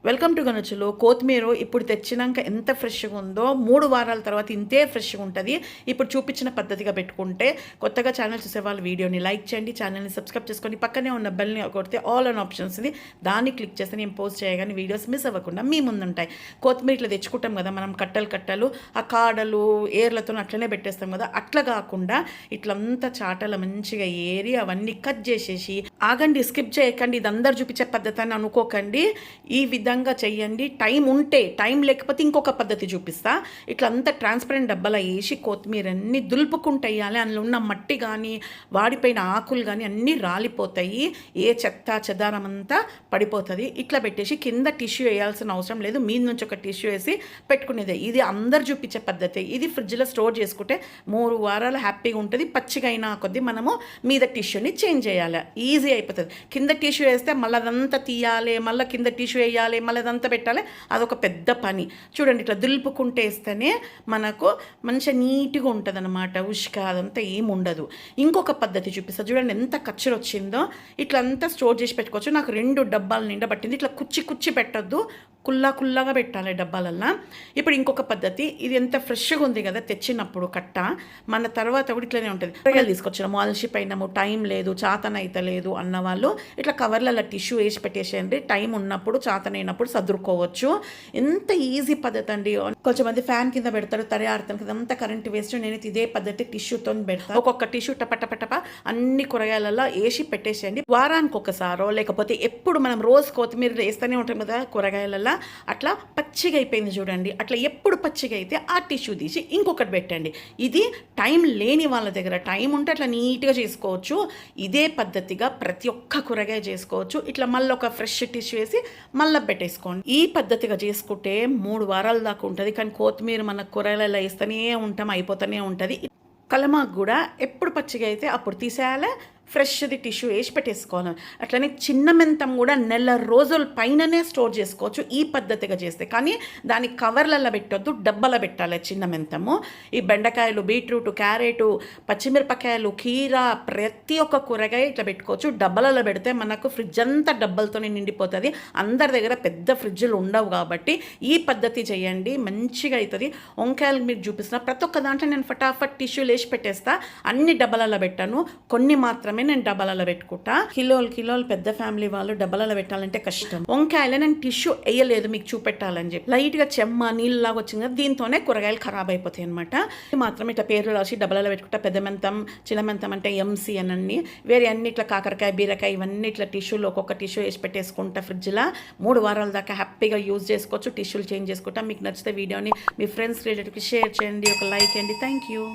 Welcome to గనుచులు. కొత్తిమీర ఇప్పుడు తెచ్చినాక ఎంత ఫ్రెష్గా ఉందో 3 వారాల తర్వాత ఇంతే ఫ్రెష్గా ఉంటుంది. ఇప్పుడు చూపించిన పద్ధతిగా పెట్టుకుంటే కొత్తగా ఛానల్ చూసే వాళ్ళు వీడియోని లైక్ చేయండి, ఛానల్ని సబ్స్క్రైబ్ చేసుకొని పక్కనే ఉన్న బెల్ని కొడితే ఆల్ అన్ ఆప్షన్స్ని దాన్ని క్లిక్ చేస్తే నేను పోస్ట్ చేయగానే వీడియోస్ మిస్ అవ్వకుండా మీ ముందుంటాయి. కొత్తిమీర ఇట్లా తెచ్చుకుంటాం కదా మనం, కట్టలు ఆ కాడలు ఏర్లతో అట్లనే పెట్టేస్తాం కదా, అట్లా కాకుండా ఇట్లంతా చాటలు మంచిగా ఏరి అవన్నీ కట్ చేసేసి, ఆగండి స్కిప్ చేయకండి, ఇది అందరు చూపించే పద్ధతి అని అనుకోకండి, ఈ విధంగా చెయ్యండి. టైం ఉంటే, టైం లేకపోతే ఇంకొక పద్ధతి చూపిస్తా. ఇట్లా అంతా ట్రాన్స్పరెంట్ డబ్బాలో వేసి కొత్తిమీర అన్ని దులుపుకుంటేయాలి. అందులో ఉన్న మట్టి కానీ వాడిపోయిన ఆకులు కానీ అన్నీ రాలిపోతాయి, ఏ చెత్త చెదారం అంతా పడిపోతుంది. ఇట్లా పెట్టేసి కింద టిష్యూ వేయాల్సిన అవసరం లేదు, మీద నుంచి ఒక టిష్యూ వేసి పెట్టుకునేదే. ఇది అందరు చూపించే పద్ధతి. ఇది ఫ్రిడ్జ్లో స్టోర్ చేసుకుంటే 3 వారాలు హ్యాపీగా ఉంటుంది. పచ్చిగా అయినా కొద్దీ మనము మీద టిష్యూని చేంజ్ చేయాలి, ఈజీ అయిపోతుంది. కింద టిష్యూ వేస్తే మళ్ళీ అదంతా తీయాలి, మళ్ళీ కింద టిష్యూ వేయాలి, మళ్ళీ అదంతా పెట్టాలి, అదొక పెద్ద పని. చూడండి ఇట్లా దులుపుకుంటే వేస్తేనే మనకు మంచిగా నీట్గా ఉంటుంది అనమాట. ఉష్క అదంతా ఏమి ఉండదు. ఇంకొక పద్ధతి చూపిస్తా చూడండి, ఎంత కచ్చరు వచ్చిందో. ఇట్లా అంతా స్టోర్ చేసి పెట్టుకోవచ్చు. నాకు 2 డబ్బాలు నిండా పట్టింది. ఇట్లా కుచ్చి పెట్టద్దు, కుల్లాగా పెట్టాలి డబ్బాలల్లో. ఇప్పుడు ఇంకొక పద్ధతి, ఇది ఎంత ఫ్రెష్గా ఉంది కదా తెచ్చినప్పుడు కట్ట, మన తర్వాత కూడా ఇట్లనే ఉంటుంది. కూరగాయలు తీసుకొచ్చినాము, అలసిపోయినాము, టైం లేదు, చాతనైతే లేదు అన్నవాళ్ళు ఇట్లా కవర్లలో టిష్యూ వేసి పెట్టేసేయండి. టైం ఉన్నప్పుడు చాతనైనప్పుడు సదురుకోవచ్చు. ఎంత ఈజీ పద్ధతి అండి. కొంచెంమంది ఫ్యాన్ కింద పెడతారు, తడి ఆడుతాను కదా, అంతా కరెంట్ వేస్ట్. నేనైతే ఇదే పద్ధతి టిష్యూతో పెడతాను. ఒక్కొక్క టిష్యూ టప అన్ని కూరగాయలలో వేసి పెట్టేసేయండి. వారానికి ఒకసారో లేకపోతే ఎప్పుడు మనం రోజు కొత్తిమీర వేస్తూనే ఉంటాం కదా కూరగాయలలో, అట్లా పచ్చిగా అయిపోయింది చూడండి, అట్లా ఎప్పుడు పచ్చిగా అయితే ఆ టిష్యూ తీసి ఇంకొకటి పెట్టండి. ఇది టైం లేని వాళ్ళ దగ్గర, టైం ఉంటే అట్లా నీట్గా చేసుకోవచ్చు. ఇదే పద్ధతిగా ప్రతి ఒక్క కూరగాయ చేసుకోవచ్చు. ఇట్లా మళ్ళీ ఒక ఫ్రెష్ టిష్యూ వేసి మళ్ళీ పెట్టేసుకోండి. ఈ పద్ధతిగా చేసుకుంటే 3 వారాల దాకా ఉంటుంది. కానీ కొత్తిమీర మన కూరగాయలలో వేస్తూనే ఉంటాం, అయిపోతూనే ఉంటుంది. కలమాకు కూడా ఎప్పుడు పచ్చిగా అయితే అప్పుడు తీసేయాలి, ఫ్రెష్ది టిష్యూ వేసి పెట్టేసుకోవాలి. అట్లనే చిన్న మెంతం కూడా 1 రోజుల పైననే స్టోర్ చేసుకోవచ్చు ఈ పద్ధతిగా చేస్తే. కానీ దాని కవర్లలో పెట్టొద్దు, డబ్బాలో పెట్టాలి చిన్న మెంతము. ఈ బెండకాయలు, బీట్రూట్, క్యారెట్, పచ్చిమిరపకాయలు, కీర, ప్రతి ఒక్క కూరగాయ ఇట్లా పెట్టుకోవచ్చు. డబ్బాలలో పెడితే మనకు ఫ్రిడ్జ్ అంతా డబ్బాలతోనే నిండిపోతుంది. అందరి దగ్గర పెద్ద ఫ్రిడ్జ్లు ఉండవు కాబట్టి ఈ పద్ధతి చేయండి, మంచిగా అవుతుంది. వంకాయలు మీకు చూపిస్తున్న ప్రతి ఒక్క దాంట్లో నేను ఫటాఫట్ టిష్యూలు వేసి పెట్టేస్తా. అన్ని డబ్బాలలో పెట్టాను, కొన్ని మాత్రమే నేను డబ్బాలలో పెట్టుకుంటా. కిలోలు పెద్ద ఫ్యామిలీ వాళ్ళు డబ్బాలలో పెట్టాలంటే కష్టం. వంకాయలు నేను టిష్యూ వేయలేదు మీకు చూపెట్టాలని చెప్పి, లైట్గా చెమ్మ నీళ్ళలాగా వచ్చింది కదా, దీంతోనే కూరగాయలు ఖరాబ్ అయిపోతాయి అనమాట. మాత్రం ఇట్లా పేర్లు రాసి డబ్బాలలో పెట్టుకుంటా. పెద్ద మెంతం, చిన్న మెంతం అంటే ఎంసీ అని, వేరే అన్ని ఇట్లా కాకరకాయ, బీరకాయ ఇవన్నీ ఇట్లా టిష్యూలో ఒక్కొక్క టిష్యూ వేసి పెట్టేసుకుంటా. ఫ్రిడ్జ్లో 3 వారాల దాకా హ్యాపీగా యూజ్ చేసుకోవచ్చు. టిష్యూలు చేంజ్ చేసుకుంటా. మీకు నచ్చితే వీడియోని మీ ఫ్రెండ్స్ రిలేటివ్కి షేర్ చేయండి, ఒక లైక్ చేయండి. Thank you.